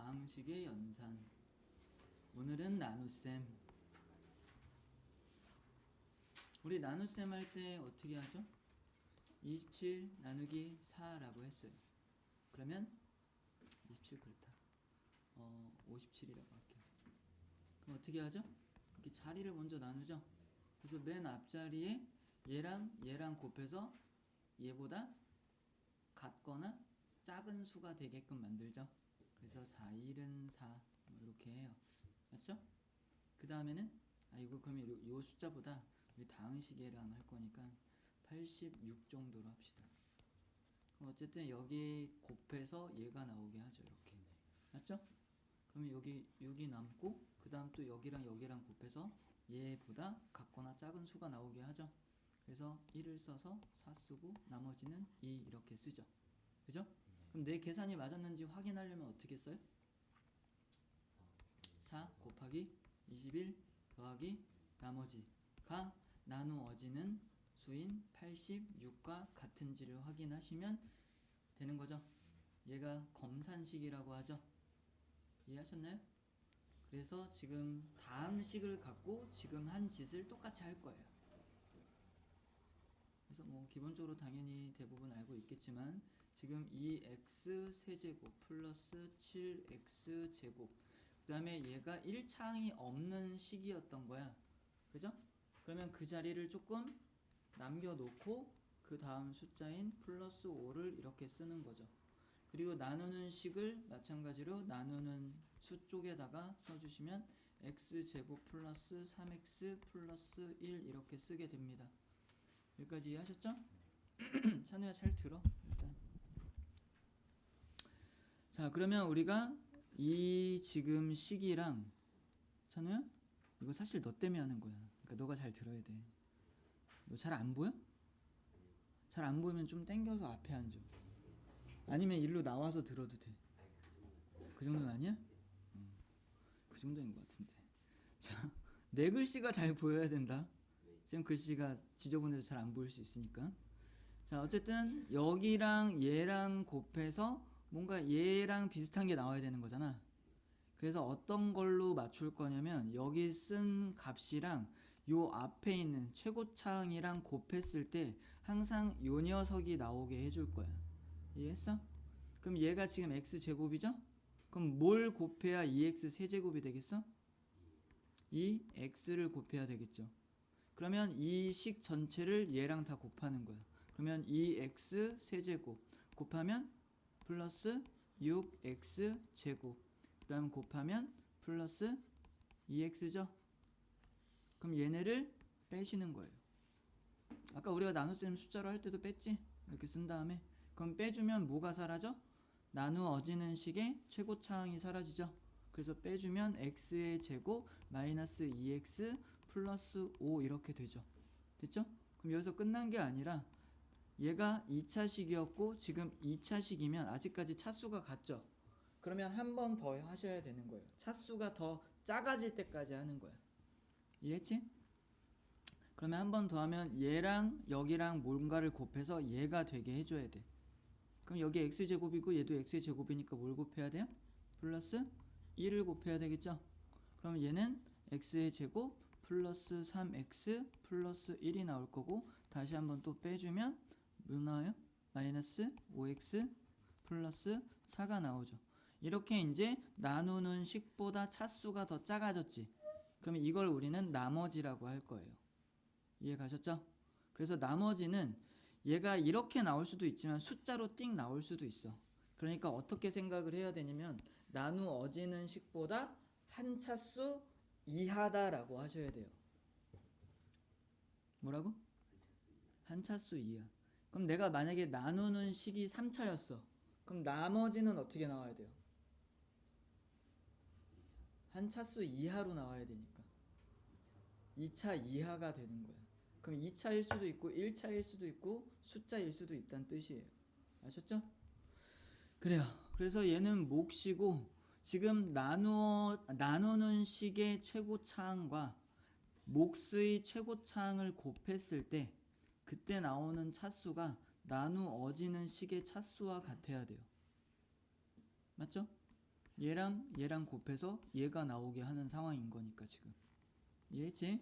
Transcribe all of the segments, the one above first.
다항식의 연산. 오늘은 나눗셈. 우리 나눗셈 할 때 어떻게 하죠? 27 나누기 4라고 했어요. 그러면 27 그렇다. 57이라고 할게요. 그럼 어떻게 하죠? 이렇게 자리를 먼저 나누죠. 그래서 맨 앞자리에 얘랑 곱해서 얘보다 같거나 작은 수가 되게끔 만들죠. 그래서 4, 1은 4 이렇게 해요. 맞죠? 그 다음에는 이거 그러면 요 숫자보다 우리 다항식이랑 할 거니까 86 정도로 합시다. 그럼 어쨌든 여기 곱해서 얘가 나오게 하죠. 이렇게. 맞죠? 그러면 여기 6이 남고 그 다음 또 여기랑 곱해서 얘보다 같거나 작은 수가 나오게 하죠. 그래서 1을 써서 4 쓰고 나머지는 2 이렇게 쓰죠. 그죠? 그럼 내 계산이 맞았는지 확인하려면 어떻게 써요? 4 곱하기 21 더하기 나머지가 나누어지는 수인 86과 같은지를 확인하시면 되는 거죠. 얘가 검산식이라고 하죠. 이해하셨나요? 그래서 지금 다항식을 갖고 지금 한 짓을 똑같이 할 거예요. 그래서 뭐 기본적으로 당연히 대부분 알고 있겠지만 지금 2x 세제곱 플러스 7x 제곱 그 다음에 얘가 1차항이 없는 식이었던 거야. 그죠? 그러면 그 자리를 조금 남겨놓고 그 다음 숫자인 플러스 5를 이렇게 쓰는 거죠. 그리고 나누는 식을 마찬가지로 나누는 수 쪽에다가 써주시면 x제곱 플러스 3x 플러스 1 이렇게 쓰게 됩니다. 여기까지 이해하셨죠? 찬우야 잘 들어 일단. 자 그러면 우리가 이 지금 식이랑 찬우야 이거 사실 너 때문에 하는 거야. 그러니까 너가 잘 들어야 돼. 너 잘 안 보여? 잘 안 보이면 좀 땡겨서 앞에 앉아. 아니면 일로 나와서 들어도 돼. 그 정도는 아니야? 그 정도인 것 같은데. 자, 내 글씨가 잘 보여야 된다. 지금 글씨가 지저분해서 잘 안 보일 수 있으니까. 자, 어쨌든 여기랑 얘랑 곱해서 뭔가 얘랑 비슷한 게 나와야 되는 거잖아. 그래서 어떤 걸로 맞출 거냐면 여기 쓴 값이랑 요 앞에 있는 최고차항이랑 곱했을 때 항상 요 녀석이 나오게 해줄 거야. 이해했어? 그럼 얘가 지금 x제곱이죠? 그럼 뭘 곱해야 2x 세제곱이 되겠어? 이 x를 곱해야 되겠죠. 그러면 이 식 전체를 얘랑 다 곱하는 거야. 그러면 2x 세제곱 곱하면 플러스 6x 제곱 그 다음 곱하면 플러스 2x죠. 그럼 얘네를 빼시는 거예요. 아까 우리가 나눗셈 숫자로 할 때도 뺐지? 이렇게 쓴 다음에 그럼 빼주면 뭐가 사라져? 나누어지는 식의 최고차항이 사라지죠. 그래서 빼주면 x의 제곱 마이너스 2x 플러스 5 이렇게 되죠. 됐죠? 그럼 여기서 끝난 게 아니라 얘가 2차식이었고 지금 2차식이면 아직까지 차수가 같죠. 그러면 한 번 더 하셔야 되는 거예요. 차수가 더 작아질 때까지 하는 거야. 이해했지? 그러면 한 번 더 하면 얘랑 여기랑 뭔가를 곱해서 얘가 되게 해줘야 돼. 그럼 여기 x제곱이고 얘도 x제곱이니까 뭘 곱해야 돼요? 플러스 1을 곱해야 되겠죠? 그럼 얘는 x의 제곱 플러스 3x 플러스 1이 나올 거고 다시 한번 또 빼주면 뭐 나와요? 마이너스 5x 플러스 4가 나오죠. 이렇게 이제 나누는 식보다 차수가 더 작아졌지. 그러면 이걸 우리는 나머지라고 할 거예요. 이해 가셨죠? 그래서 나머지는 얘가 이렇게 나올 수도 있지만 숫자로 띵 나올 수도 있어. 그러니까 어떻게 생각을 해야 되냐면 나누어지는 식보다 한 차수 이하다라고 하셔야 돼요. 뭐라고? 한 차수 이하. 그럼 내가 만약에 나누는 식이 3차였어. 그럼 나머지는 어떻게 나와야 돼요? 한 차수 이하로 나와야 되니까 2차 이하가 되는 거야. 그럼 2차일 수도 있고 1차일 수도 있고 숫자일 수도 있다는 뜻이에요. 아셨죠? 그래요. 그래서 얘는 몫이고 지금 나누는 식의 최고차항과 몫의 최고차항을 곱했을 때 그때 나오는 차수가 나누어지는 식의 차수와 같아야 돼요. 맞죠? 얘랑 곱해서 얘가 나오게 하는 상황인 거니까 지금. 이해했지?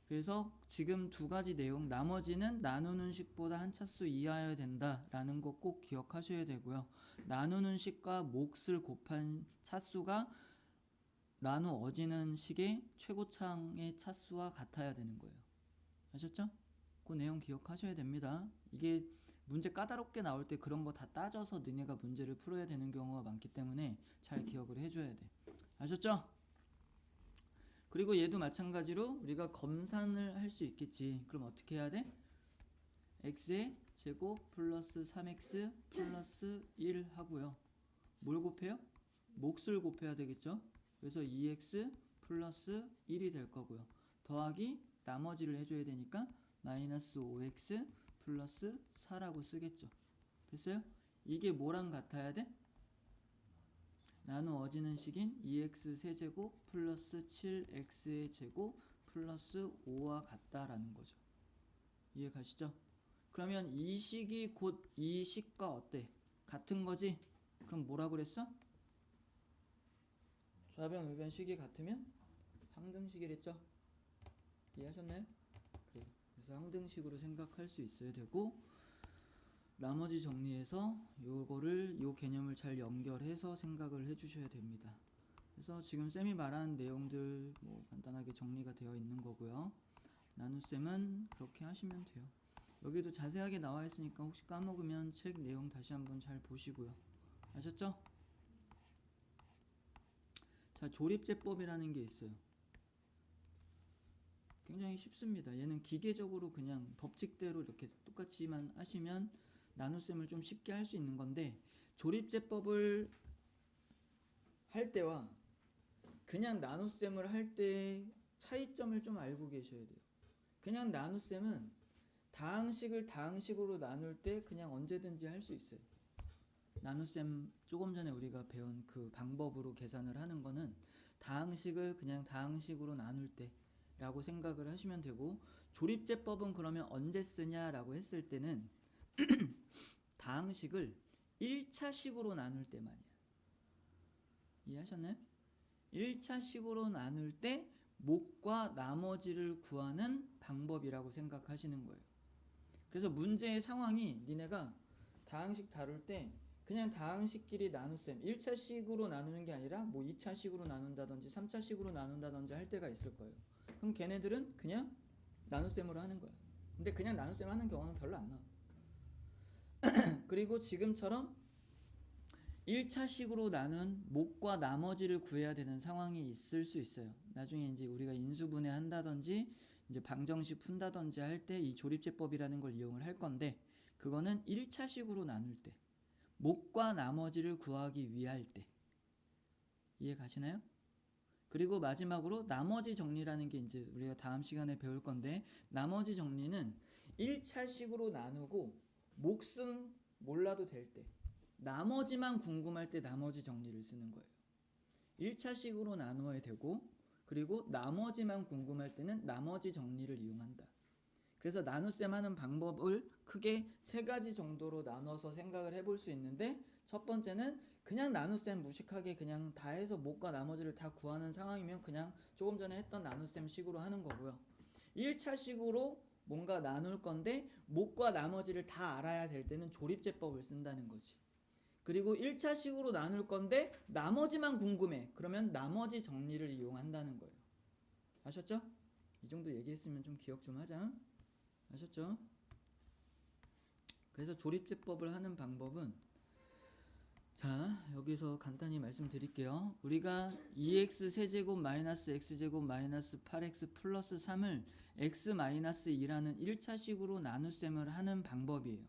그래서 지금 두 가지 내용, 나머지는 나누는 식보다 한 차수 이하여야 된다라는 거 꼭 기억하셔야 되고요. 나누는 식과 몫을 곱한 차수가 나누어지는 식의 최고차의 차수와 같아야 되는 거예요. 아셨죠? 그 내용 기억하셔야 됩니다. 이게 문제 까다롭게 나올 때 그런 거 다 따져서 너네가 문제를 풀어야 되는 경우가 많기 때문에 잘 기억을 해줘야 돼. 아셨죠? 그리고 얘도 마찬가지로 우리가 검산을 할 수 있겠지. 그럼 어떻게 해야 돼? x의 제곱 플러스 3x 플러스 1 하고요. 뭘 곱해요? 몫을 곱해야 되겠죠? 그래서 2x 플러스 1이 될 거고요. 더하기 나머지를 해줘야 되니까 마이너스 5x 플러스 4라고 쓰겠죠. 됐어요? 이게 뭐랑 같아야 돼? 나누어지는 식인 2x 세제곱 플러스 7x의 제곱 플러스 5와 같다라는 거죠. 이해 가시죠? 그러면 이 식이 곧 이 식과 어때? 같은 거지? 그럼 뭐라고 그랬어? 좌변 우변 식이 같으면 항등식이랬죠? 이해하셨나요? 그래. 그래서 항등식으로 생각할 수 있어야 되고, 나머지 정리해서 요 개념을 잘 연결해서 생각을 해주셔야 됩니다. 그래서 지금 쌤이 말하는 내용들 뭐 간단하게 정리가 되어 있는 거고요. 나눗셈은 그렇게 하시면 돼요. 여기도 자세하게 나와 있으니까 혹시 까먹으면 책 내용 다시 한번 잘 보시고요. 아셨죠? 자, 조립제법이라는 게 있어요. 굉장히 쉽습니다. 얘는 기계적으로 그냥 법칙대로 이렇게 똑같이만 하시면 나눗셈을 좀 쉽게 할 수 있는 건데, 조립제법을 할 때와 그냥 나눗셈을 할 때 차이점을 좀 알고 계셔야 돼요. 그냥 나눗셈은 다항식을 다항식으로 나눌 때 그냥 언제든지 할 수 있어요. 나눗셈 조금 전에 우리가 배운 그 방법으로 계산을 하는 거는 다항식을 그냥 다항식으로 나눌 때 라고 생각을 하시면 되고, 조립제법은 그러면 언제 쓰냐라고 했을 때는 다항식을 1차식으로 나눌 때만이야. 이해하셨나요? 1차식으로 나눌 때 몫과 나머지를 구하는 방법이라고 생각하시는 거예요. 그래서 문제의 상황이 니네가 다항식 다룰 때 그냥 다항식끼리 나눗셈 1차식으로 나누는 게 아니라 뭐 2차식으로 나눈다든지 3차식으로 나눈다든지 할 때가 있을 거예요. 그럼 걔네들은 그냥 나눗셈으로 하는 거야. 근데 그냥 나눗셈 하는 경우는 별로 안 나와. 그리고 지금처럼 1차식으로 나눈 몫과 나머지를 구해야 되는 상황이 있을 수 있어요. 나중에 이제 우리가 인수분해 한다든지 이제 방정식 푼다든지 할 때 이 조립제법이라는 걸 이용을 할 건데, 그거는 1차식으로 나눌 때, 몫과 나머지를 구하기 위할 때. 이해 가시나요? 그리고 마지막으로 나머지 정리라는 게 이제 우리가 다음 시간에 배울 건데, 나머지 정리는 1차식으로 나누고 몫은 몰라도 될 때, 나머지만 궁금할 때 나머지 정리를 쓰는 거예요. 1차식으로 나누어야 되고, 그리고 나머지만 궁금할 때는 나머지 정리를 이용한다. 그래서 나눗셈 하는 방법을 크게 세 가지 정도로 나눠서 생각을 해볼 수 있는데, 첫 번째는 그냥 나눗셈 무식하게 그냥 다 해서 몫과 나머지를 다 구하는 상황이면 그냥 조금 전에 했던 나눗셈 식으로 하는 거고요. 1차식으로 뭔가 나눌 건데 몫과 나머지를 다 알아야 될 때는 조립제법을 쓴다는 거지. 그리고 1차식으로 나눌 건데 나머지만 궁금해. 그러면 나머지 정리를 이용한다는 거예요. 아셨죠? 이 정도 얘기했으면 좀 기억 좀 하자. 아셨죠? 그래서 조립제법을 하는 방법은, 자, 여기서 간단히 말씀드릴게요. 우리가 2x 세제곱 마이너스 x제곱 마이너스 8x 플러스 3을 x 마이너스 2라는 1차식으로 나눗셈을 하는 방법이에요.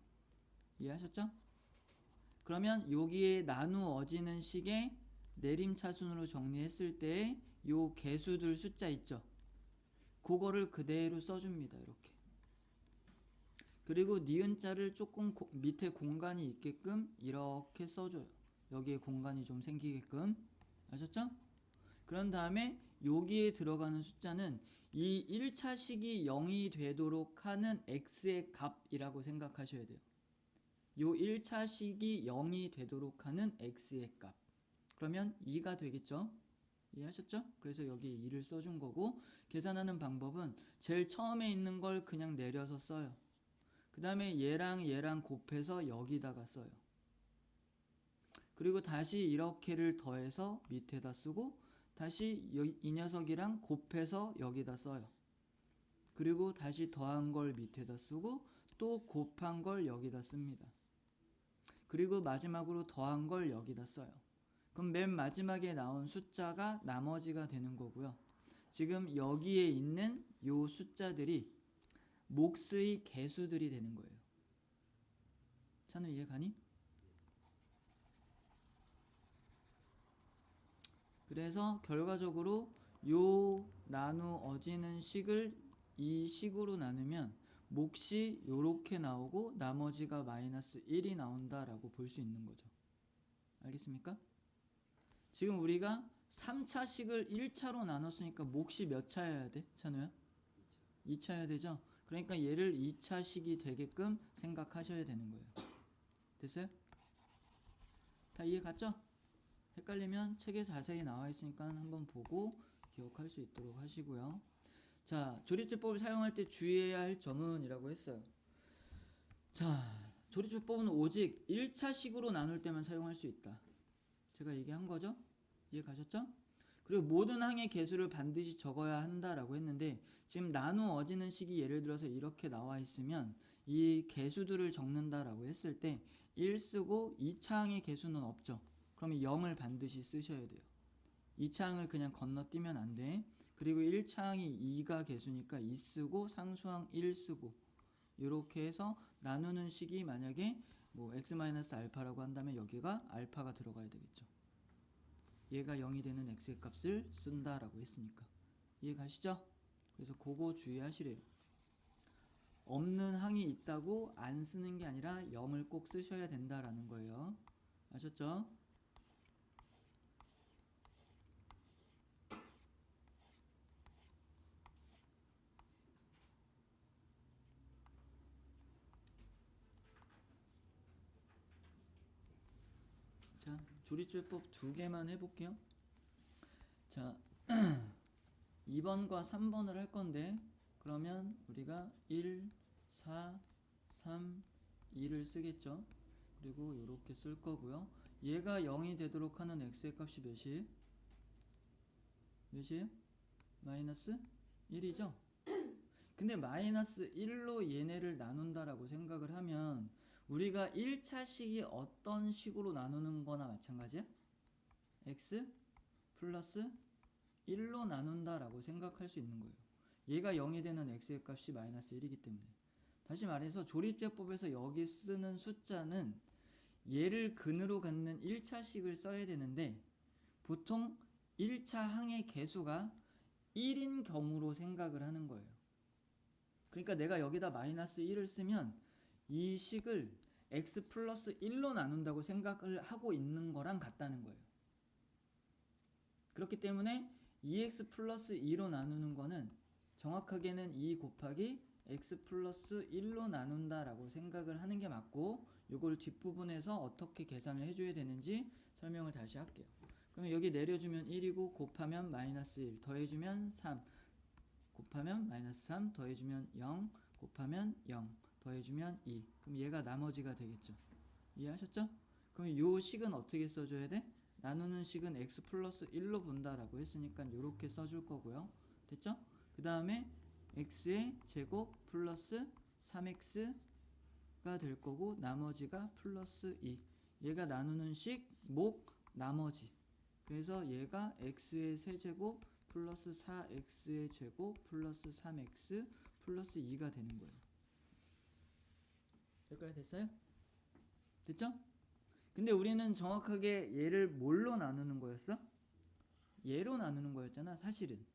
이해하셨죠? 그러면 여기에 나누어지는 식의 내림차순으로 정리했을 때 요 개수들 숫자 있죠? 그거를 그대로 써줍니다. 이렇게. 그리고 니은자를 조금 밑에 공간이 있게끔 이렇게 써줘요. 여기에 공간이 좀 생기게끔. 아셨죠? 그런 다음에 여기에 들어가는 숫자는 이 1차식이 0이 되도록 하는 x의 값이라고 생각하셔야 돼요. 요 1차식이 0이 되도록 하는 x의 값. 그러면 2가 되겠죠? 이해하셨죠? 그래서 여기 2를 써준 거고, 계산하는 방법은 제일 처음에 있는 걸 그냥 내려서 써요. 그 다음에 얘랑 얘랑 곱해서 여기다가 써요. 그리고 다시 이렇게를 더해서 밑에다 쓰고, 다시 이 녀석이랑 곱해서 여기다 써요. 그리고 다시 더한 걸 밑에다 쓰고, 또 곱한 걸 여기다 씁니다. 그리고 마지막으로 더한 걸 여기다 써요. 그럼 맨 마지막에 나온 숫자가 나머지가 되는 거고요. 지금 여기에 있는 요 숫자들이 몫의 개수들이 되는 거예요. 찬우 이해 가니? 그래서 결과적으로 요 나누어지는 식을 이 식으로 나누면 몫이 요렇게 나오고 나머지가 마이너스 1이 나온다라고 볼 수 있는 거죠. 알겠습니까? 지금 우리가 3차식을 1차로 나눴으니까 몫이 몇 차여야 돼? 찬우야? 2차여야 되죠? 그러니까 얘를 2차식이 되게끔 생각하셔야 되는 거예요. 됐어요? 다 이해 갔죠? 헷갈리면 책에 자세히 나와 있으니까 한번 보고 기억할 수 있도록 하시고요. 자, 조립제법을 사용할 때 주의해야 할 점은 이라고 했어요. 자, 조립제법은 오직 1차식으로 나눌 때만 사용할 수 있다. 제가 얘기한 거죠? 이해 가셨죠? 그리고 모든 항의 개수를 반드시 적어야 한다라고 했는데, 지금 나누어지는 식이 예를 들어서 이렇게 나와 있으면 이 개수들을 적는다라고 했을 때 1 쓰고 2차 항의 개수는 없죠. 그러면 0을 반드시 쓰셔야 돼요. 2차 항을 그냥 건너뛰면 안 돼. 그리고 1차 항이 2가 개수니까 2 쓰고 상수항 1 쓰고, 이렇게 해서 나누는 식이 만약에 뭐 x-알파라고 한다면 여기가 알파가 들어가야 되겠죠. 얘가 0이 되는 x의 값을 쓴다라고 했으니까. 이해 가시죠? 그래서 그거 주의하시래요. 없는 항이 있다고 안 쓰는 게 아니라 0을 꼭 쓰셔야 된다라는 거예요. 아셨죠? 자, 조립제법 2개만 해볼게요. 자, 2번과 3번을 할 건데, 그러면 우리가 1, 4, 3, 2를 쓰겠죠. 그리고 이렇게 쓸 거고요. 얘가 0이 되도록 하는 x의 값이 몇이에요? 몇이에요? 마이너스 1이죠? 근데 마이너스 1로 얘네를 나눈다라고 생각을 하면 우리가 1차식이 어떤 식으로 나누는 거나 마찬가지야? x 플러스 1로 나눈다라고 생각할 수 있는 거예요. 얘가 0이 되는 x의 값이 마이너스 1이기 때문에. 다시 말해서 조립제법에서 여기 쓰는 숫자는 얘를 근으로 갖는 1차식을 써야 되는데, 보통 1차 항의 개수가 1인 경우로 생각을 하는 거예요. 그러니까 내가 여기다 마이너스 1을 쓰면 이 식을 x 플러스 1로 나눈다고 생각을 하고 있는 거랑 같다는 거예요. 그렇기 때문에 2x 플러스 2로 나누는 거는 정확하게는 2 곱하기 x 플러스 1로 나눈다라고 생각을 하는 게 맞고, 이걸 뒷부분에서 어떻게 계산을 해줘야 되는지 설명을 다시 할게요. 그러면 여기 내려주면 1이고 곱하면 마이너스 1 더해주면 3 곱하면 마이너스 3 더해주면 0 곱하면 0 더해주면 2. 그럼 얘가 나머지가 되겠죠. 이해하셨죠? 그럼 이 식은 어떻게 써줘야 돼? 나누는 식은 x 플러스 1로 본다라고 했으니까 이렇게 써줄 거고요. 됐죠? 그 다음에 x의 제곱 플러스 3x가 될 거고, 나머지가 플러스 2. 얘가 나누는 식 목 나머지. 그래서 얘가 x의 세제곱 플러스 4x의 제곱 플러스 3x 플러스 2가 되는 거예요. 여기까지 됐어요? 됐죠? 근데 우리는 정확하게 얘를 뭘로 나누는 거였어? 얘로 나누는 거였잖아, 사실은.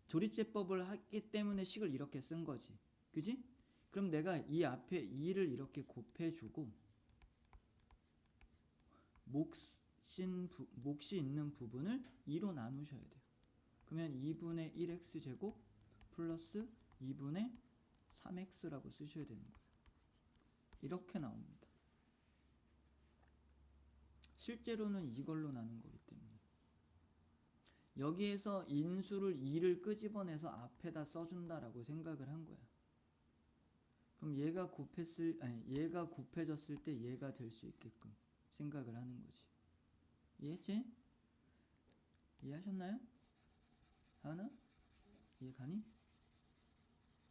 조립제법을 하기 때문에 식을 이렇게 쓴 거지. 그지? 그럼 내가 이 앞에 2를 이렇게 곱해주고 몫이 있는 부분을 2로 나누셔야 돼요. 그러면 2분의 1x 제곱 플러스 2분의 3x라고 쓰셔야 되는 거예요. 이렇게 나옵니다. 실제로는 이걸로 나눈 거기 때문에. 여기에서 인수를 2를 끄집어내서 앞에다 써준다라고 생각을 한 거야. 그럼 얘가 얘가 곱해졌을 때 얘가 될 수 있게끔 생각을 하는 거지. 이해했지? 이해하셨나요? 하나? 이해 가니?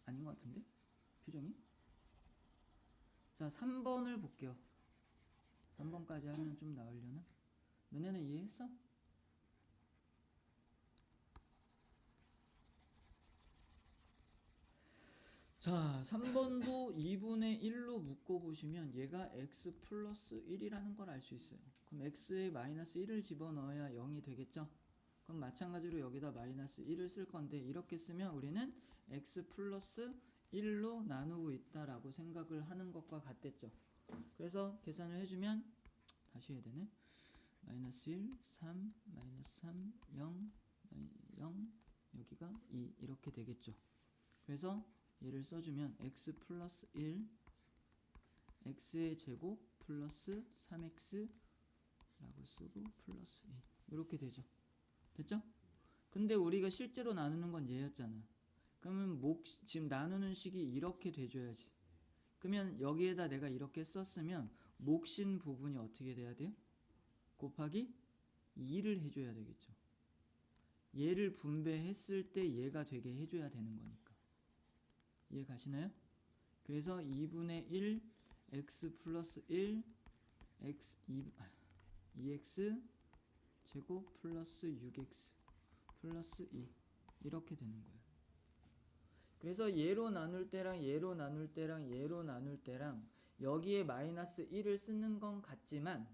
아닌 것 같은데? 표정이? 자, 3번을 볼게요. 3번까지 하면 좀 나으려나? 너네는 이해했어? 자, 3번도 2분의 1로 묶어보시면 얘가 x 플러스 1이라는 걸 알 수 있어요. 그럼 x에 마이너스 1을 집어넣어야 0이 되겠죠? 그럼 마찬가지로 여기다 마이너스 1을 쓸 건데 이렇게 쓰면 우리는 x 플러스 1로 나누고 있다라고 생각을 하는 것과 같겠죠. 그래서 계산을 해주면 다시 해야 되네. 마이너스 1, 3, 마이너스 3, 0, 0, 여기가 2 이렇게 되겠죠. 그래서 얘를 써주면 x 플러스 1 x의 제곱 플러스 3x 라고 쓰고 플러스 2 이렇게 되죠. 됐죠? 근데 우리가 실제로 나누는 건 얘였잖아. 그러면 지금 나누는 식이 이렇게 돼줘야지. 그러면 여기에다 내가 이렇게 썼으면 몫인 부분이 어떻게 돼야 돼요? 곱하기 2를 해줘야 되겠죠. 얘를 분배했을 때 얘가 되게 해줘야 되는 거니까. 이해 가시나요? 그래서 2분의 1 x 플러스 1 x 2x 제곱 플러스 6x 플러스 2 이렇게 되는 거예요. 그래서 얘로 나눌 때랑 얘로 나눌 때랑 얘로 나눌 때랑 여기에 마이너스 1을 쓰는 건 같지만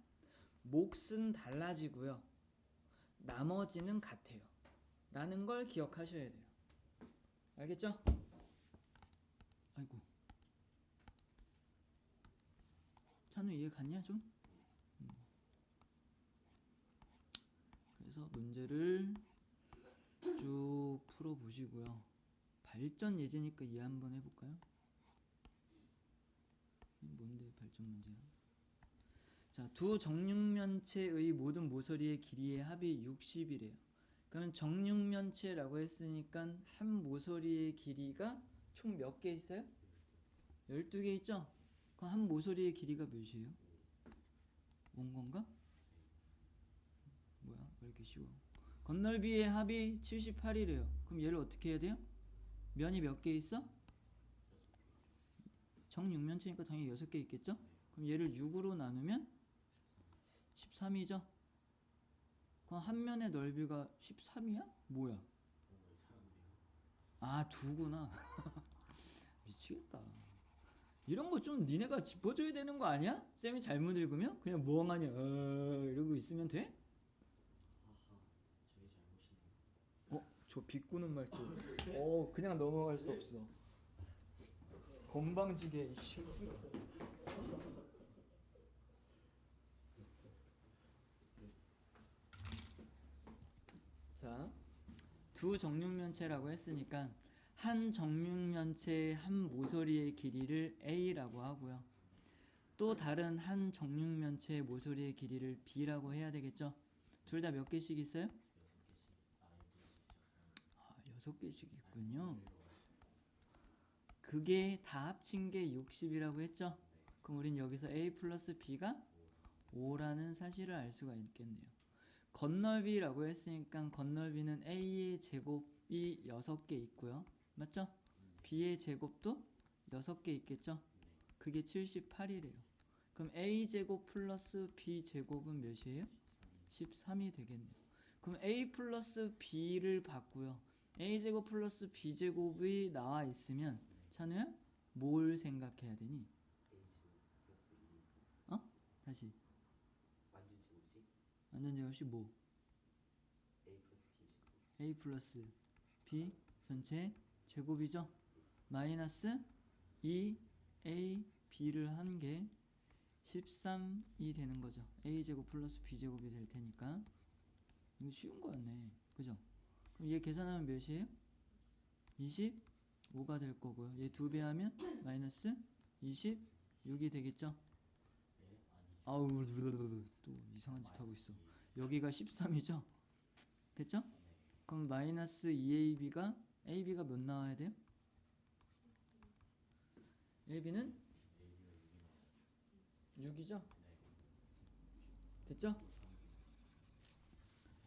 몫은 달라지고요. 나머지는 같아요. 라는 걸 기억하셔야 돼요. 알겠죠? 아이고. 찬우 이해 갔냐 좀? 그래서 문제를 쭉 풀어보시고요. 발전 예제니까 이해 한번 해볼까요? 뭔데 발전 문제야? 자, 두 정육면체의 모든 모서리의 길이의 합이 60이래요. 그러면 정육면체라고 했으니까 한 모서리의 길이가 총 몇 개 있어요? 12개 있죠? 그럼 한 모서리의 길이가 몇이에요? 온 건가? 뭐야? 왜 이렇게 쉬워? 건널비의 합이 78이래요. 그럼 얘를 어떻게 해야 돼요? 면이 몇 개 있어? 정육면체니까 당연히 6개 있겠죠? 그럼 얘를 6으로 나누면 13이죠? 그럼 한 면의 넓이가 13이야? 뭐야? 아, 2구나. 미치겠다. 이런 거 좀 니네가 짚어줘야 되는 거 아니야? 쌤이 잘못 읽으면? 그냥 멍하니 이러고 있으면 돼? 저 비꼬는 말투. 그냥 넘어갈 수 없어. 건방지게. 자, 두 정육면체라고 했으니까 한 정육면체의 한 모서리의 길이를 A라고 하고요. 또 다른 한 정육면체의 모서리의 길이를 B라고 해야 되겠죠? 둘 다 몇 개씩 있어요? 6개씩 있군요. 그게 다 합친 게 60이라고 했죠? 그럼 우린 여기서 A 플러스 B가 5라는 사실을 알 수가 있겠네요. 건널비라고 했으니까 건널비는 A의 제곱이 6개 있고요. 맞죠? B의 제곱도 6개 있겠죠? 그게 78이래요. 그럼 A 제곱 플러스 B 제곱은 몇이에요? 13이 되겠네요. 그럼 A 플러스 B를 받고요. A 제곱 플러스 B 제곱이 나와 있으면 찬우야? 뭘 생각해야 되니? 다시. 완전 제곱식 뭐? A 플러스 B 전체 제곱이죠? 마이너스 2A B를 한 게 13이 되는 거죠. A 제곱 플러스 B 제곱이 될 테니까. 이거 쉬운 거였네. 그죠? 그럼 얘 계산하면 몇이에요? 25가 될 거고요. 얘 2배 하면 마이너스 26이 되겠죠? 아우 또 이상한 짓 하고 있어. 여기가 13이죠? 됐죠? 그럼 마이너스 2ab가 ab가 몇 나와야 돼요? ab는 6이죠? 됐죠?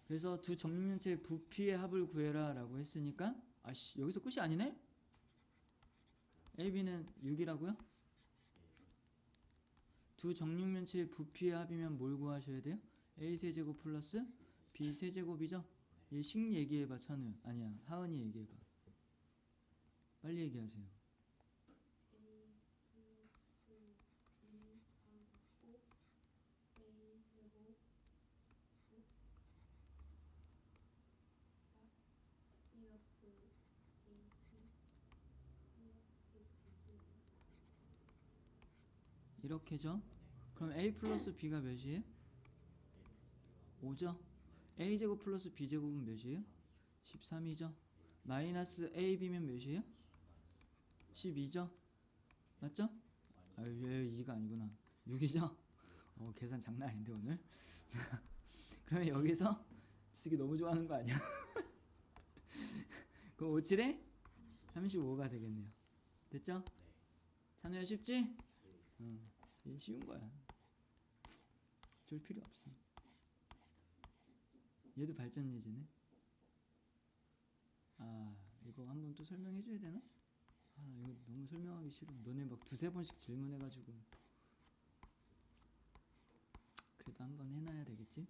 그래서 두 정육면체의 부피의 합을 구해라 라고 했으니까 아씨 여기서 끝이 아니네? ab는 6이라고요? 두 정육면체의 부피의 합이면 뭘 구하셔야 돼요? a세제곱 플러스 b세제곱이죠? 얘 식 얘기해봐 찬우. 아니야 하은이 얘기해봐. 빨리 얘기하세요. 이렇게죠? 그럼 a 플러스 b가 몇이에요? 5죠? a제곱 플러스 b제곱은 몇이에요? 13이죠? 마이너스 ab면 몇이에요? 12죠? 맞죠? 왜 2가 아니구나 6이죠? 계산 장난 아닌데 오늘? 그러면 여기서 쓰기 너무 좋아하는 거 아니야? 그럼 5, 7에 35가 되겠네요. 됐죠? 찬우야 쉽지? 이게 쉬운 거야. 줄 필요 없어. 얘도 발전 예제네. 아 이거 한번 또 설명해 줘야 되나? 아 이거 너무 설명하기 싫어. 너네 막 두세 번씩 질문해가지고. 그래도 한번 해놔야 되겠지?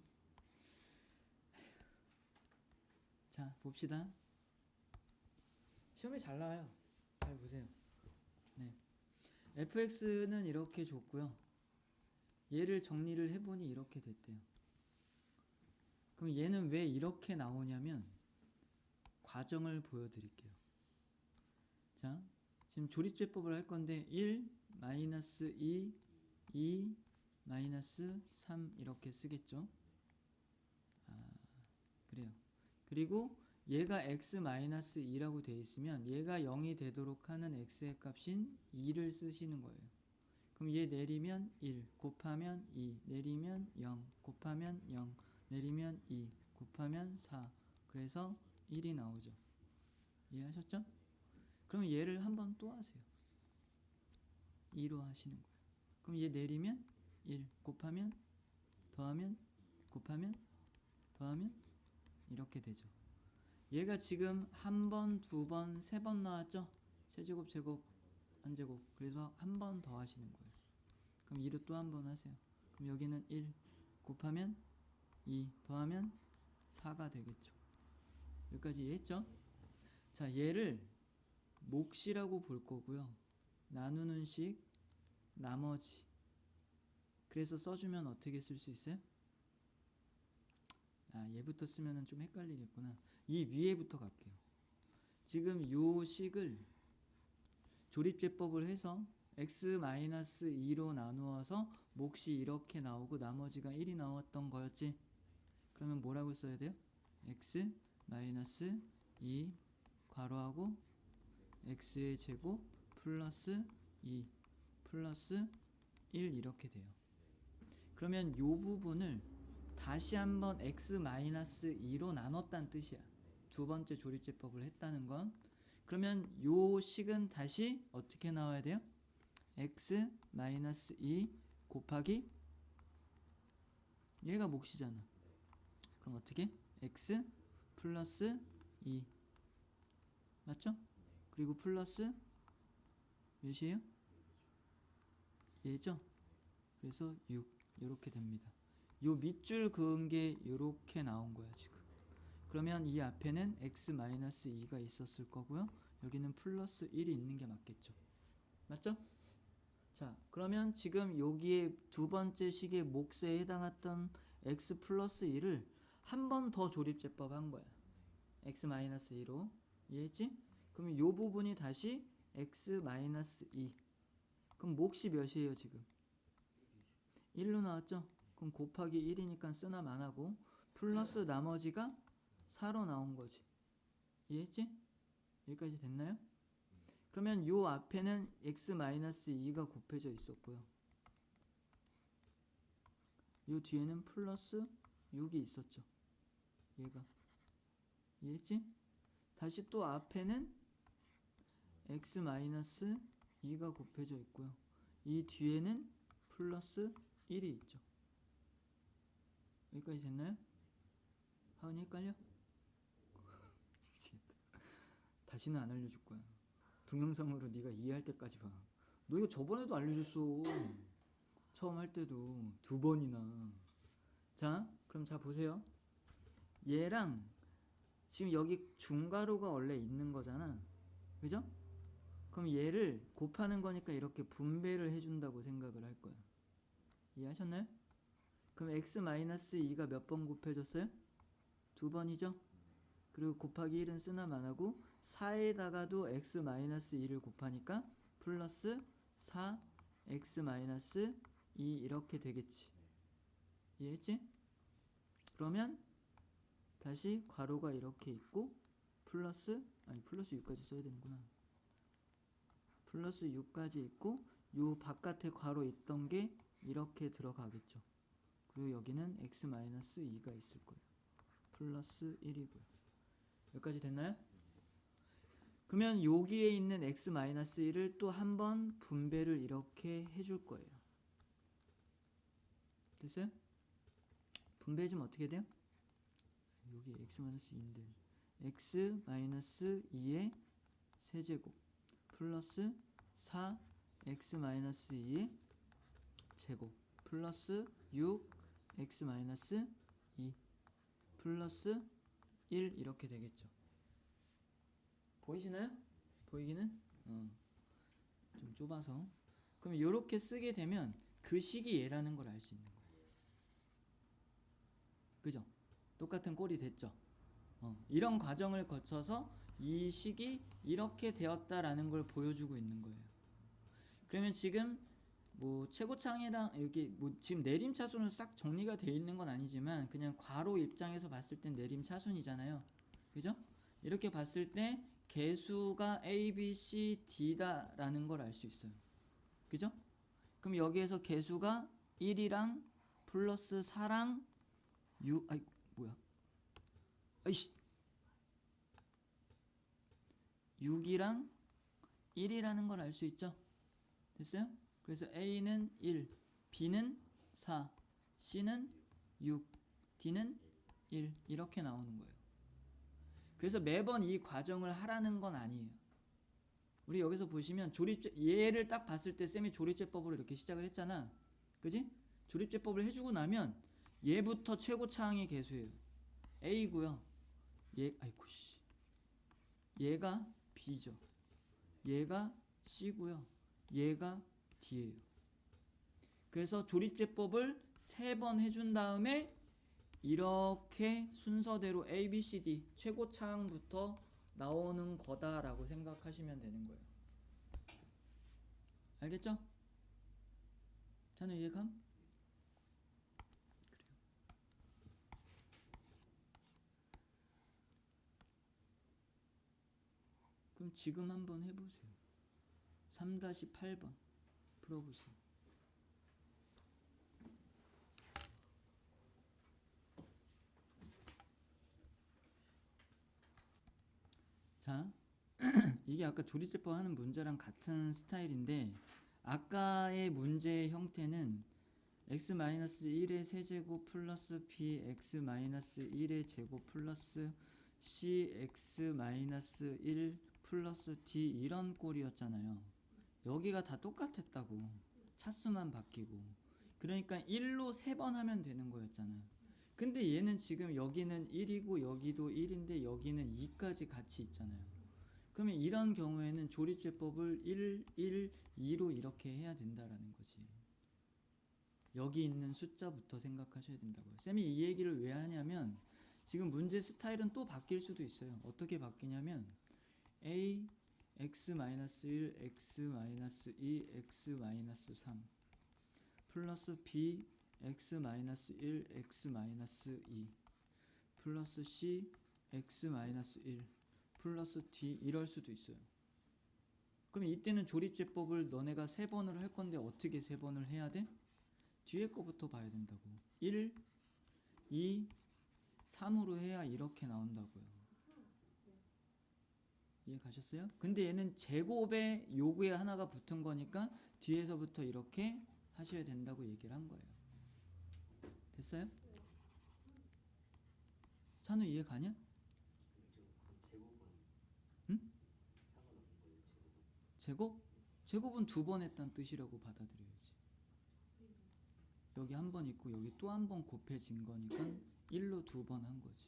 자 봅시다. 시험에 잘 나와요. 잘 보세요. 네. fx는 이렇게 줬고요. 얘를 정리를 해보니 이렇게 됐대요. 그럼 얘는 왜 이렇게 나오냐면 과정을 보여드릴게요. 자, 지금 조립제법을 할 건데 1, 마이너스 2, 2, 마이너스 3 이렇게 쓰겠죠. 그래요. 그리고 얘가 x 마이너스 2라고 되어 있으면 얘가 0이 되도록 하는 x의 값인 2를 쓰시는 거예요. 그럼 얘 내리면 1 곱하면 2 내리면 0 곱하면 0 내리면 2 곱하면 4 그래서 1이 나오죠. 이해하셨죠? 그럼 얘를 한번 또 하세요. 2로 하시는 거예요. 그럼 얘 내리면 1 곱하면 더하면 곱하면 더하면 이렇게 되죠. 얘가 지금 한 번, 두 번, 세 번 나왔죠? 세제곱, 제곱, 한 제곱. 그래서 한 번 더 하시는 거예요. 그럼 2로 또 한 번 하세요. 그럼 여기는 1 곱하면 2 더하면 4가 되겠죠. 여기까지 이해했죠? 자, 얘를 몫이라고 볼 거고요. 나누는 식, 나머지. 그래서 써주면 어떻게 쓸 수 있어요? 아, 얘부터 쓰면 좀 헷갈리겠구나. 이 위에부터 갈게요. 지금 요 식을 조립제법을 해서 x-2로 나누어서 몫이 이렇게 나오고 나머지가 1이 나왔던 거였지? 그러면 뭐라고 써야 돼요? x-2 괄호하고 x의 제곱 플러스 2 플러스 1 이렇게 돼요. 그러면 요 부분을 다시 한번 x-2로 나눴다는 뜻이야. 두 번째 조립제법을 했다는 건. 그러면 요 식은 다시 어떻게 나와야 돼요? x-2 곱하기 얘가 몫이잖아. 그럼 어떻게? x 플러스 2 맞죠? 그리고 플러스 몇이에요? 얘죠? 그래서 6 이렇게 됩니다. 요 밑줄 그은 게 이렇게 나온 거야 지금. 그러면 이 앞에는 x-2가 있었을 거고요. 여기는 플러스 1이 있는 게 맞겠죠. 맞죠? 자, 그러면 지금 여기에 두 번째 식의 몫에 해당했던 x 플러스 2를 한 번 더 조립제법 한 거야. x-2로. 이해했지? 그러면 요 부분이 다시 x-2. 그럼 몫이 몇이에요 지금? 1로 나왔죠? 그럼 곱하기 1이니까 쓰나 마나고 플러스 나머지가 4로 나온 거지. 이해했지? 여기까지 됐나요? 그러면 요 앞에는 x-2가 곱해져 있었고요. 요 뒤에는 플러스 6이 있었죠. 얘가 이해했지? 다시 또 앞에는 x 마이너스 2가 곱해져 있고요. 이 뒤에는 플러스 1이 있죠. 여기까지 됐나요? 하은이 헷갈려? 다시는 안 알려줄 거야. 동영상으로 네가 이해할 때까지 봐. 너 이거 저번에도 알려줬어. 처음 할 때도 2번이나. 자, 그럼 자 보세요. 얘랑 지금 여기 중괄호가 원래 있는 거잖아. 그죠? 그럼 얘를 곱하는 거니까 이렇게 분배를 해준다고 생각을 할 거야. 이해하셨나요? 그럼 x-2가 몇 번 곱해졌어요? 2번이죠? 그리고 곱하기 1은 쓰나 마나고 4에다가도 x-2를 곱하니까 플러스 4x-2 이렇게 되겠지. 이해했지? 그러면 다시 괄호가 이렇게 있고 플러스 6까지 써야 되는구나. 플러스 6까지 있고 요 바깥에 괄호 있던 게 이렇게 들어가겠죠. 그리고 여기는 x-2가 있을 거예요. 플러스 1이고요. 여기까지 됐나요? 그러면 여기에 있는 x-1을 또 한 번 분배를 이렇게 해줄 거예요. 됐어요? 분배해주면 어떻게 돼요? 여기 x-2인데 x-2의 세제곱 플러스 4x-2의 제곱 플러스 6x-2 플러스 1 이렇게 되겠죠. 보이시나요? 보이기는? 좀 좁아서. 그럼 이렇게 쓰게 되면 그 식이 얘라는 걸 알 수 있는 거예요. 그죠? 똑같은 꼴이 됐죠. 이런 과정을 거쳐서 이 식이 이렇게 되었다라는 걸 보여주고 있는 거예요. 그러면 지금 뭐 최고창이랑 여기 뭐 지금 내림차순은 싹 정리가 되어 있는 건 아니지만 그냥 괄호 입장에서 봤을 땐 내림차순이잖아요. 그죠? 이렇게 봤을 때 개수가 A, B, C, D다라는 걸 알 수 있어요. 그죠? 그럼 여기에서 개수가 1이랑 플러스 4랑 6 아이 뭐야? 아이씨 6이랑 1이라는 걸 알 수 있죠? 됐어요? 그래서 A는 1, B는 4, C는 6, D는 1 이렇게 나오는 거예요. 그래서 매번 이 과정을 하라는 건 아니에요. 우리 여기서 보시면 얘를 딱 봤을 때 쌤이 조립제법으로 이렇게 시작을 했잖아. 그지? 조립제법을 해주고 나면 얘부터 최고차항의 개수예요. A고요. 얘가 B죠. 얘가 C고요. 얘가 D예요. 그래서 조립제법을 3번 해준 다음에 이렇게 순서대로 A, B, C, D 최고차항부터 나오는 거다라고 생각하시면 되는 거예요. 알겠죠? 자는 이해감? 그래요. 그럼 지금 한번 해보세요. 3-8번 풀어보세요. 자, 이게 아까 조립제법 하는 문제랑 같은 스타일인데 아까의 문제의 형태는 x-1의 세제곱 플러스 bx-1의 제곱 플러스 cx-1 플러스 d 이런 꼴이었잖아요. 여기가 다 똑같았다고. 차수만 바뀌고. 그러니까 1로 3번 하면 되는 거였잖아. 근데 얘는 지금 여기는 1이고 여기도 1인데 여기는 2까지 같이 있잖아요. 그러면 이런 경우에는 조립제법을 1, 1, 2로 이렇게 해야 된다라는 거지. 여기 있는 숫자부터 생각하셔야 된다고요. 쌤이 이 얘기를 왜 하냐면 지금 문제 스타일은 또 바뀔 수도 있어요. 어떻게 바뀌냐면 A, x-1, x-2, x-3 플러스 B, x-1, x-2 플러스 C, x-1 플러스 D 이럴 수도 있어요. 그럼 이때는 조립제법을 너네가 3번을 할 건데 어떻게 3번을 해야 돼? 뒤에 거부터 봐야 된다고. 1, 2, 3으로 해야 이렇게 나온다고요. 이해 가셨어요? 근데 얘는 제곱에 요구에 하나가 붙은 거니까 뒤에서부터 이렇게 하셔야 된다고 얘기를 한 거예요. 됐어요? 찬우 이해 가냐? 응? 제곱? 제곱은 두 번 했다는 뜻이라고 받아들여야지. 여기 한 번 있고 여기 또 한 번 곱해진 거니까 1로 두 번 한 거지.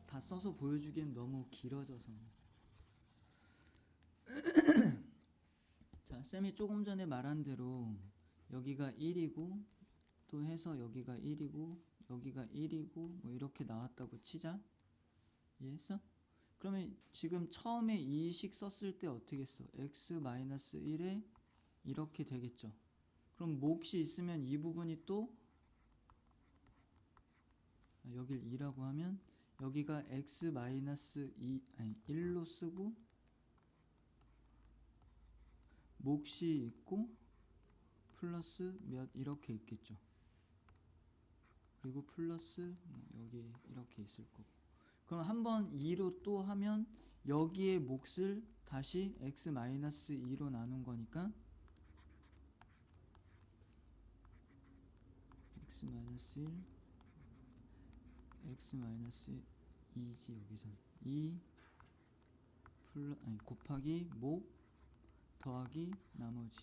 다 써서 보여주기엔 너무 길어져서. 자, 쌤이 조금 전에 말한 대로 여기가 1이고 또 해서 여기가 1이고 여기가 1이고 뭐 이렇게 나왔다고 치자. 이해했어? 그러면 지금 처음에 이 식 썼을 때 어떻게 써? x-1에 이렇게 되겠죠. 그럼 몫이 있으면 이 부분이 또 여길 2라고 하면 여기가 x-2 아니 1로 쓰고 몫이 있고 플러스 몇 이렇게 있겠죠. 그리고 플러스 여기 이렇게 있을 거고. 그럼 한번 2로 또 하면 여기에 몫을 다시 x-2로 나눈 거니까 x-1 x-2지 여기선 2 곱하기 몫 더하기 나머지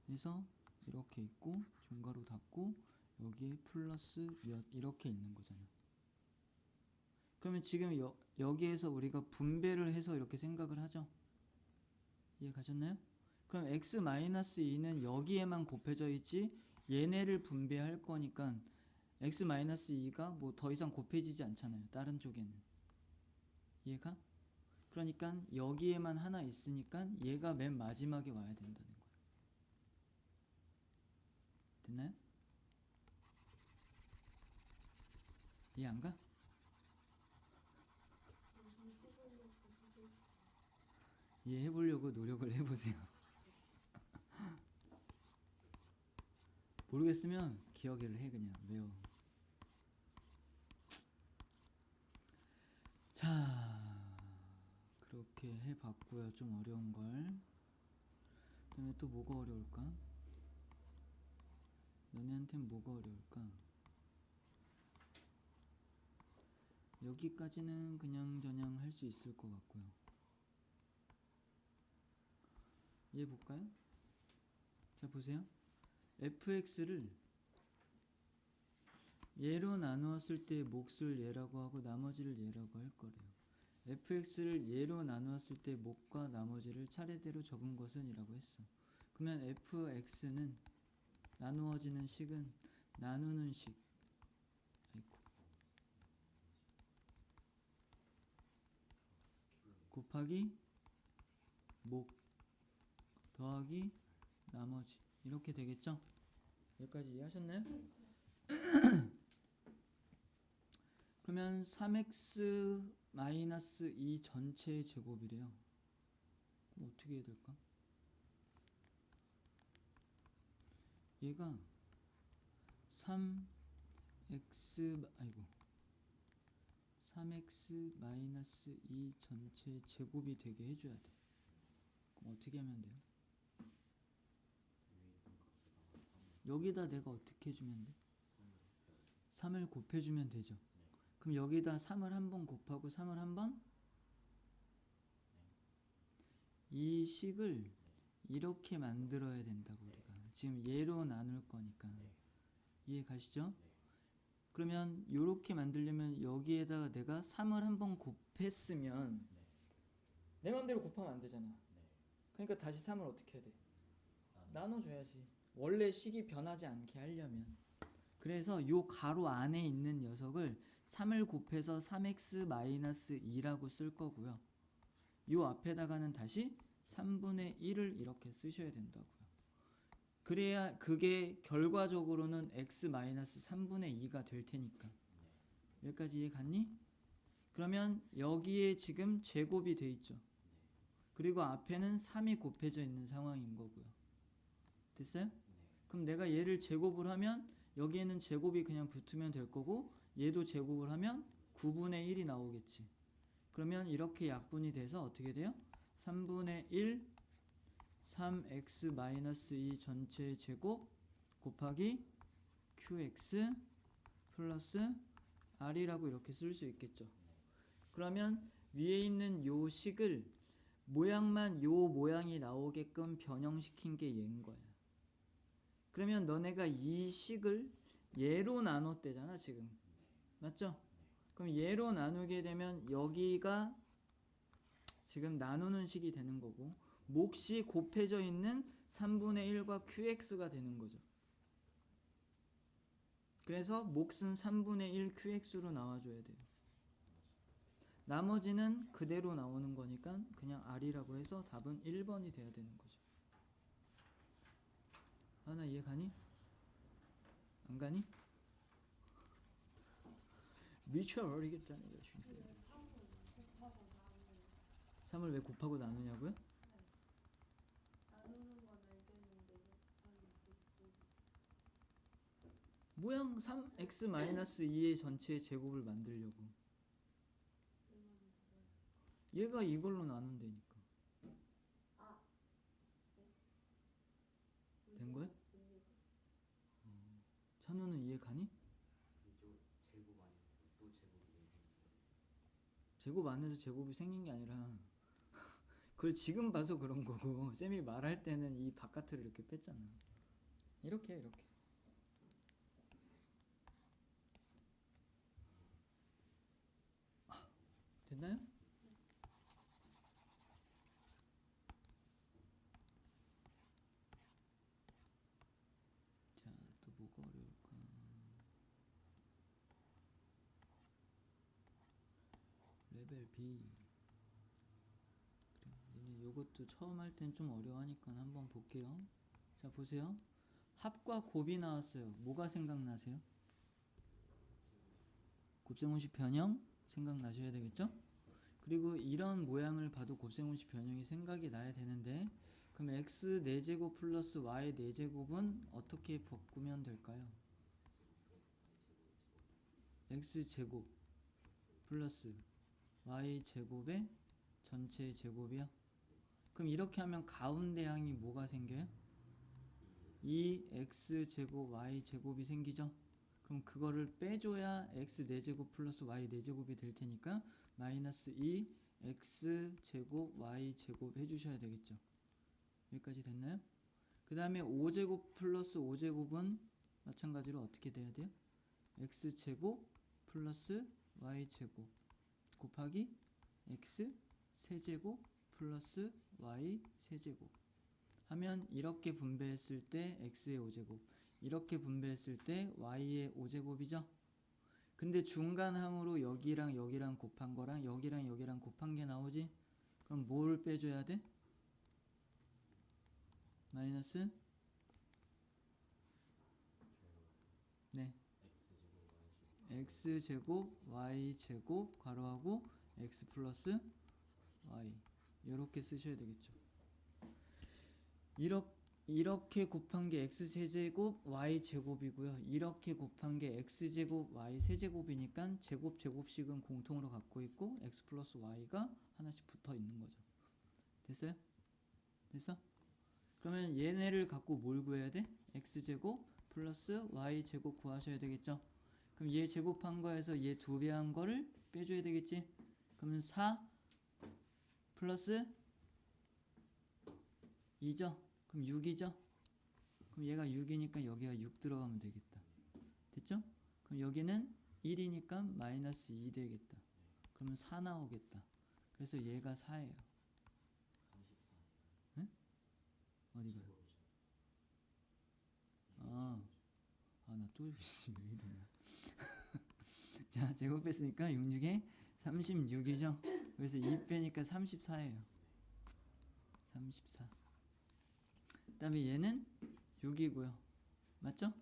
해서 이렇게 있고 중괄호 닫고 여기에 플러스 몇 이렇게 있는 거잖아. 그러면 지금 여기에서 우리가 분배를 해서 이렇게 생각을 하죠. 이해 가셨나요? 그럼 x-2는 여기에만 곱해져 있지 얘네를 분배할 거니까 x-2가 뭐 더 이상 곱해지지 않잖아요. 다른 쪽에는. 이해가? 그러니까 여기에만 하나 있으니까 얘가 맨 마지막에 와야 된다는 거예요. 됐나요? 이해 안 가? 이해해보려고 노력을 해보세요. 모르겠으면 기억을 해. 그냥 외워. 자, 그렇게 해봤고요. 좀 어려운걸. 그 다음에 또 뭐가 어려울까? 너네한텐 뭐가 어려울까? 여기까지는 그냥저냥 할 수 있을 것 같고요. 이해 볼까요? 자, 보세요. fx를 얘로 나누었을 때 몫을 얘라고 하고 나머지를 얘라고 할 거래요. fx를 얘로 나누었을 때 몫과 나머지를 차례대로 적은 것은 이라고 했어. 그러면 fx는 나누어지는 식은 나누는 식 곱하기 몫 더하기 나머지 이렇게 되겠죠? 여기까지 이해하셨나요? 그러면 3x-2 전체의 제곱이래요. 그럼 어떻게 해야 될까? 얘가 3x-2 전체 제곱이 되게 해줘야 돼. 그럼 어떻게 하면 돼요? 여기다 내가 어떻게 해주면 돼? 3을 곱해주면 되죠. 그럼 여기다 3을 한 번 곱하고 3을 한 번? 이 식을 이렇게 만들어야 된다고 우리가. 지금 얘로 나눌 거니까. 이해 가시죠? 그러면 이렇게 만들려면 여기에다가 내가 3을 한 번 곱했으면 내 맘대로 곱하면 안 되잖아. 그러니까 다시 3을 어떻게 해야 돼? 나눠줘야지. 원래 식이 변하지 않게 하려면. 그래서 요 가로 안에 있는 녀석을 3을 곱해서 3x-2라고 쓸 거고요. 요 앞에다가는 다시 3분의 1을 이렇게 쓰셔야 된다고요. 그래야 그게 결과적으로는 x-3분의 2가 될 테니까. 여기까지 이해 갔니? 그러면 여기에 지금 제곱이 돼 있죠. 그리고 앞에는 3이 곱해져 있는 상황인 거고요. 됐어요? 그럼 내가 얘를 제곱을 하면 여기에는 제곱이 그냥 붙으면 될 거고 얘도 제곱을 하면 9분의 1이 나오겠지. 그러면 이렇게 약분이 돼서 어떻게 돼요? 3분의 1 3x-2 전체 제곱 곱하기 qx 플러스 r이라고 이렇게 쓸 수 있겠죠. 그러면 위에 있는 요 식을 모양만 요 모양이 나오게끔 변형시킨 게 얘인 거야. 그러면 너네가 이 식을 얘로 나눴대잖아 지금. 맞죠? 그럼 얘로 나누게 되면 여기가 지금 나누는 식이 되는 거고 몫이 곱해져 있는 3분의 1과 qx가 되는 거죠. 그래서 몫은 3분의 1 qx로 나와줘야 돼요. 나머지는 그대로 나오는 거니까 그냥 r이라고 해서 답은 1번이 돼야 되는 거죠. 하나 이해 가니? 안 가니? 미쳐버리겠다는 거지. 3을 왜 곱하고 나누냐고요? 모양 3x-2의 전체의 제곱을 만들려고. 얘가 이걸로 나눈다니까. 된 거야? 찬우는 이해 가니? 제곱 안에서 제곱이 생긴 게 아니라 그걸 지금 봐서 그런 거고 쌤이 말할 때는 이 바깥을 이렇게 뺐잖아. 이렇게 이렇게. 됐나요? 자, 또 뭐가 어려울까? 레벨 B. 그래, 요것도 처음 할 땐 좀 어려워하니까 한번 볼게요. 자, 보세요. 합과 곱이 나왔어요. 뭐가 생각나세요? 곱셈공식 변형 생각나셔야 되겠죠? 그리고 이런 모양을 봐도 곱셈공식 변형이 생각이 나야 되는데 그럼 x 4제곱 플러스 y 4제곱은 어떻게 바꾸면 될까요? x제곱 플러스 y제곱의 전체 제곱이요? 그럼 이렇게 하면 가운데 항이 뭐가 생겨요? 2x제곱 y제곱이 생기죠? 그럼 그거를 빼줘야 x 4제곱 플러스 y 4제곱이 될 테니까 마이너스 2 x제곱 y제곱 해주셔야 되겠죠. 여기까지 됐나요? 그 다음에 5제곱 플러스 5제곱은 마찬가지로 어떻게 돼야 돼요? x제곱 플러스 y제곱 곱하기 x 세제곱 플러스 y 세제곱 하면 이렇게 분배했을 때 x의 5제곱 이렇게 분배했을 때 y의 5제곱이죠. 근데 중간항으로 여기랑 여기랑 곱한 거랑 여기랑 여기랑 곱한 게 나오지? 그럼 뭘 빼줘야 돼? 마이너스? 네. x제곱 y제곱 괄호하고 x 플러스 y 이렇게 쓰셔야 되겠죠. 이렇게 곱한 게 x세제곱 y제곱이고요. 이렇게 곱한 게 x제곱 y세제곱이니까 제곱씩은 공통으로 갖고 있고 x 플러스 y가 하나씩 붙어 있는 거죠. 됐어요? 됐어? 그러면 얘네를 갖고 뭘 구해야 돼? x제곱 플러스 y제곱 구하셔야 되겠죠. 그럼 얘 제곱한 거에서 얘 2배 한 거를 빼줘야 되겠지. 그러면 4 플러스 2죠. 그럼 6이죠. 그럼 얘가 6이니까 여기가 6 들어가면 되겠다. 됐죠? 그럼 여기는 1이니까 마이너스 2 되겠다. 그러면 4 나오겠다. 그래서 얘가 4예요. 네? 어디가? 나 또 열심히 왜 이러냐. 자, 제곱했으니까 66에 36이죠. 그래서 2 빼니까 34예요. 34. 그 다음에 얘는 6이고요. 맞죠?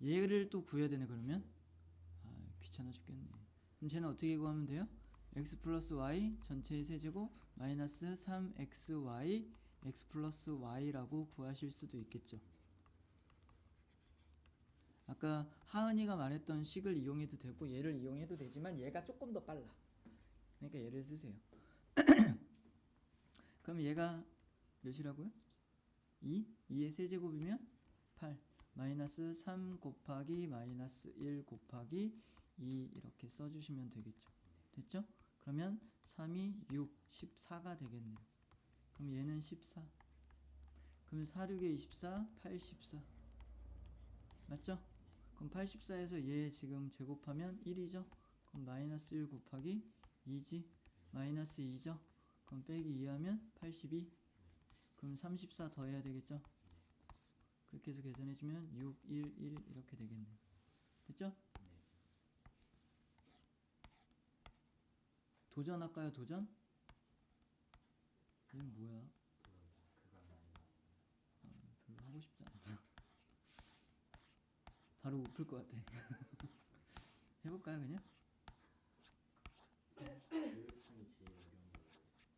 얘를 또 구해야 되네 그러면. 귀찮아 죽겠네. 그럼 쟤는 어떻게 구하면 돼요? x 플러스 y 전체의 세제곱 마이너스 3xy x 플러스 y라고 구하실 수도 있겠죠. 아까 하은이가 말했던 식을 이용해도 되고 얘를 이용해도 되지만 얘가 조금 더 빨라. 그러니까 얘를 쓰세요. 그럼 얘가 몇이라고요? 2? 2의 세제곱이면 8 마이너스 3 곱하기 마이너스 1 곱하기 2 이렇게 써주시면 되겠죠. 됐죠? 그러면 3이 6, 14가 되겠네요. 그럼 얘는 14. 그럼 4, 6에 24, 84. 맞죠? 그럼 84에서 얘 지금 제곱하면 1이죠? 그럼 마이너스 1 곱하기 2지? 마이너스 2죠? 그럼 빼기 2하면 82. 그럼 34 더해야 되겠죠? 그렇게 해서 계산해주면 6, 1, 1 이렇게 되겠네요. 됐죠? 도전할까요? 도전? 얘는 뭐야? 별로 하고 싶지 않아. 바로 못 풀 것 같아. 해볼까요 그냥?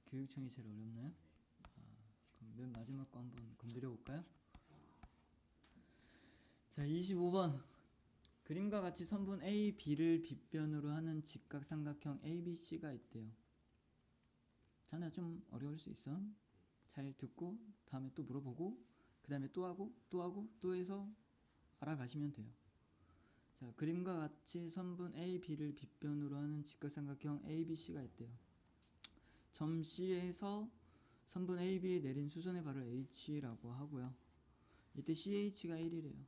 교육청이 제일 어렵나요? 그럼 맨 마지막 거 한번 건드려 볼까요? 자, 25번. 그림과 같이 선분 A, B를 빗변으로 하는 직각삼각형 ABC가 있대요. 자네 좀 어려울 수 있어. 잘 듣고 다음에 또 물어보고 그 다음에 또 하고 또 해서 알아가시면 돼요. 자, 그림과 같이 선분 A, B를 빗변으로 하는 직각삼각형 ABC가 있대요. 점 C에서 선분 A, B에 내린 수선의 발을 H라고 하고요. 이때 CH가 1이래요.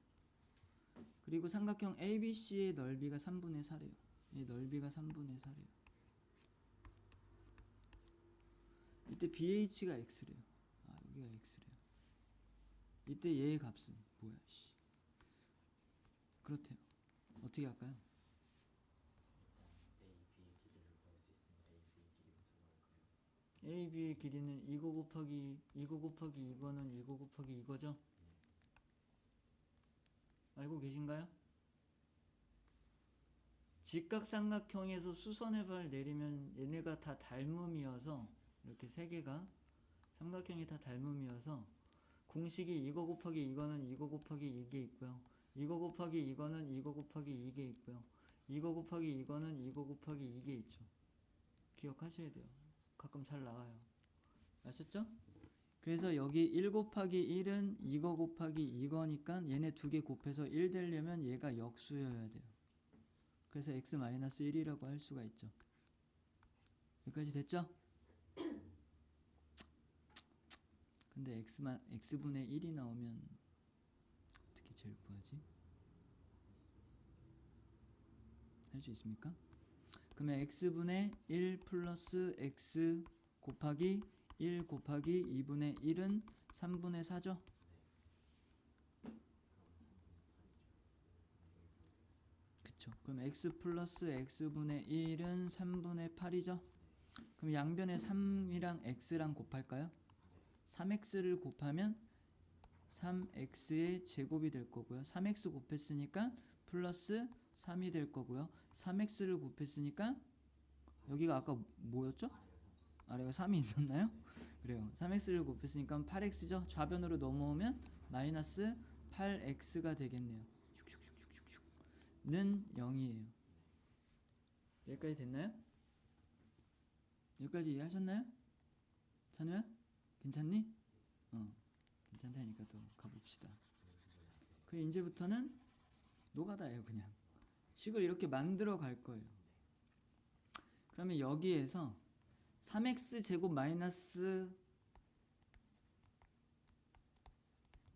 그리고 삼각형 ABC의 넓이가 3분의 4래요. 이 넓이가 3분의 4래요. 이때 BH가 X래요. 여기가 X래요. 이때 얘의 값은 뭐야? 그렇대요. 어떻게 할까요? A, B의 길이는 이거 곱하기 이거는 이거 곱하기 이거죠? 알고 계신가요? 직각삼각형에서 수선의 발 내리면 얘네가 다 닮음이어서 이렇게 세 개가 삼각형이 다 닮음이어서 공식이 이거 곱하기 이거는 이거 곱하기 이게 있고요. 이거 곱하기 이거는 이거 곱하기 이게 있고요. 이거 곱하기 이거는 이거 곱하기 이게 있죠. 기억하셔야 돼요. 가끔 잘 나와요. 아셨죠? 그래서 여기 1 곱하기 1은 이거 곱하기 이거니까 얘네 두 개 곱해서 1 되려면 얘가 역수여야 돼요. 그래서 x-1이라고 할 수가 있죠. 여기까지 됐죠? 근데 x분의 1이 나오면 어떻게 제일 구하지? 할 수 있습니까? 그러면 x분의 1 플러스 x 곱하기 1 곱하기 2분의 1은 3분의 4죠? 그쵸. 그럼 x 플러스 x분의 1은 3분의 8이죠? 그럼 양변에 3이랑 x랑 곱할까요? 3x를 곱하면 3x의 제곱이 될 거고요. 3x 곱했으니까 플러스 3이 될 거고요. 3x를 곱했으니까 여기가 아까 뭐였죠? 아래가 3이 있었나요? 그래요. 3x를 곱했으니까 8x죠. 좌변으로 넘어오면 마이너스 8x가 되겠네요. 는 0이에요. 여기까지 됐나요? 여기까지 이해하셨나요? 찬우야? 괜찮니? 괜찮다니까 또 가봅시다. 그 이제부터는 노가다예요. 그냥 식을 이렇게 만들어 갈 거예요. 그러면 여기에서 3x 제곱 마이너스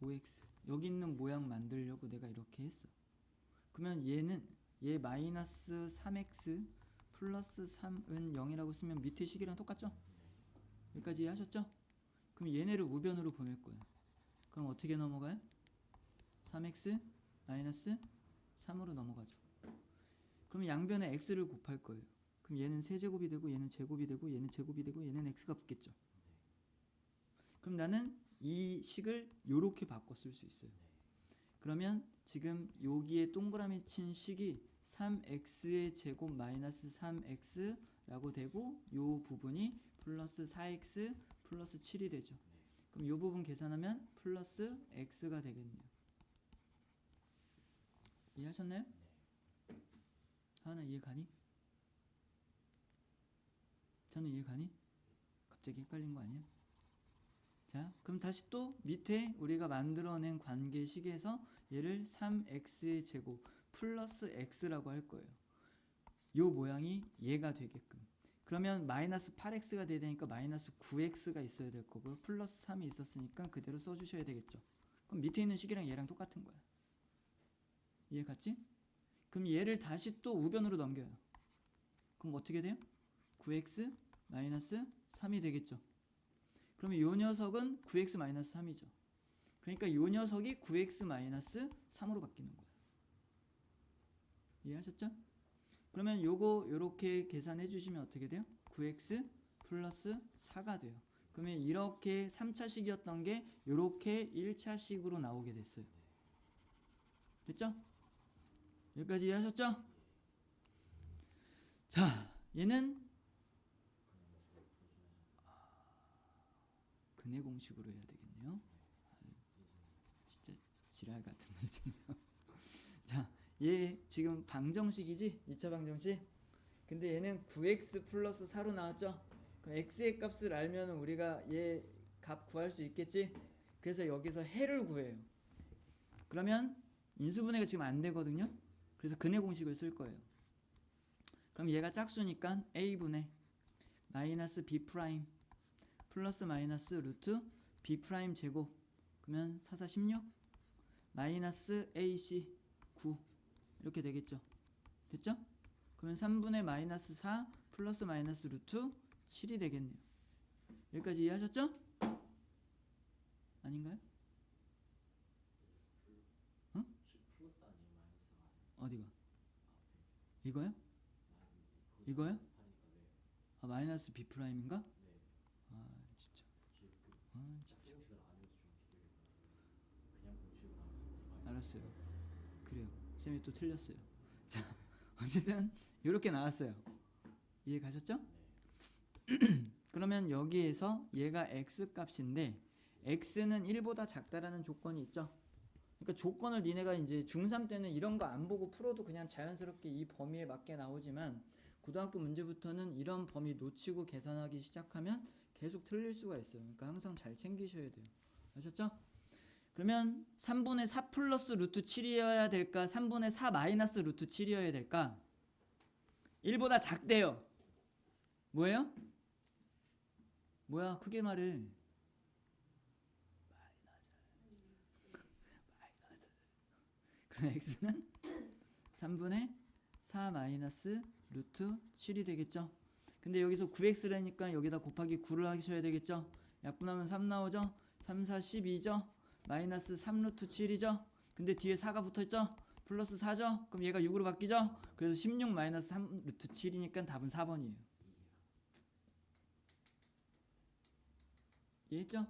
5x 여기 있는 모양 만들려고 내가 이렇게 했어. 그러면 얘 마이너스 3x 플러스 3은 0이라고 쓰면 밑에 식이랑 똑같죠? 여기까지 이해하셨죠? 그럼 얘네를 우변으로 보낼 거예요. 그럼 어떻게 넘어가요? 3x 마이너스 3으로 넘어가죠. 그럼 양변에 x를 곱할 거예요. 그럼 얘는 세제곱이 되고 얘는 제곱이 되고 얘는 제곱이 되고 얘는 x가 붙겠죠. 그럼 나는 이 식을 요렇게 바꿔 쓸 수 있어요. 그러면 지금 여기에 동그라미 친 식이 3x의 제곱 마이너스 3x 라고 되고 요 부분이 플러스 4x 플러스 7이 되죠. 그럼 요 부분 계산하면 플러스 x가 되겠네요. 이해하셨나요? 하나 이해 가니? 저는 이해 가니? 갑자기 헷갈린 거 아니야? 자, 그럼 다시 또 밑에 우리가 만들어낸 관계식에서 얘를 3x의 제곱 플러스 x라고 할 거예요. 요 모양이 얘가 되게끔. 그러면 마이너스 8x가 돼야 되니까 마이너스 9x가 있어야 될 거고요. 플러스 3이 있었으니까 그대로 써주셔야 되겠죠. 그럼 밑에 있는 식이랑 얘랑 똑같은 거야. 이해 갔지? 그럼 얘를 다시 또 우변으로 넘겨요. 그럼 어떻게 돼요? 9x 마이너스 3이 되겠죠. 그러면 요 녀석은 9x 마이너스 3이죠. 그러니까 요 녀석이 9x 마이너스 3으로 바뀌는 거예요. 이해하셨죠? 그러면 요거 요렇게 계산해 주시면 어떻게 돼요? 9x 플러스 4가 돼요. 그러면 이렇게 3차식이었던 게 요렇게 1차식으로 나오게 됐어요. 됐죠? 여기까지 이해하셨죠? 자, 얘는 근해 공식으로 해야 되겠네요. 진짜 지랄 같은 문제네요. 자, 얘 지금 방정식이지? 2차 방정식? 근데 얘는 9x 플러스 4로 나왔죠? 그럼 x의 값을 알면 우리가 얘 값 구할 수 있겠지? 그래서 여기서 해를 구해요. 그러면 인수분해가 지금 안 되거든요? 그래서 근해 공식을 쓸 거예요. 그럼 얘가 짝수니까 a분의 마이너스 b 프라임 플러스 마이너스 루트 b 프라임 제곱 그러면 4, 4, 16 마이너스 ac 9 이렇게 되겠죠. 됐죠? 그러면 3분의 마이너스 4 플러스 마이너스 루트 7이 되겠네요. 여기까지 이해하셨죠? 아닌가요? 어? 어디가? 이거요? 이거요? 아, 마이너스 b 프라임인가? 아 진짜. 아 진짜. 알았어요. 그래요. 쌤이 또 틀렸어요. 자, 어쨌든 이렇게 나왔어요. 이해 가셨죠? 그러면 여기에서 얘가 x 값인데 x는 1보다 작다라는 조건이 있죠. 그러니까 조건을 니네가 이제 중3 때는 이런 거 안 보고 풀어도 그냥 자연스럽게 이 범위에 맞게 나오지만 고등학교 문제부터는 이런 범위 놓치고 계산하기 시작하면 계속 틀릴 수가 있어요. 그러니까 항상 잘 챙기셔야 돼요. 아셨죠? 그러면 3분의 4 플러스 루트 7이어야 될까? 3분의 4 마이너스 루트 7이어야 될까? 1보다 작대요. 뭐예요? 뭐야? 크게 말해. 그럼 x는 3분의 4 마이너스 루트 7이 되겠죠. 근데 여기서 9x라니까 여기다 곱하기 9를 하셔야 되겠죠. 약분하면 3 나오죠. 3, 4, 12죠. 마이너스 3 루트 7이죠. 근데 뒤에 4가 붙어있죠. 플러스 4죠. 그럼 얘가 6으로 바뀌죠. 그래서 16 마이너스 3 루트 7이니까 답은 4번이에요. 이해했죠?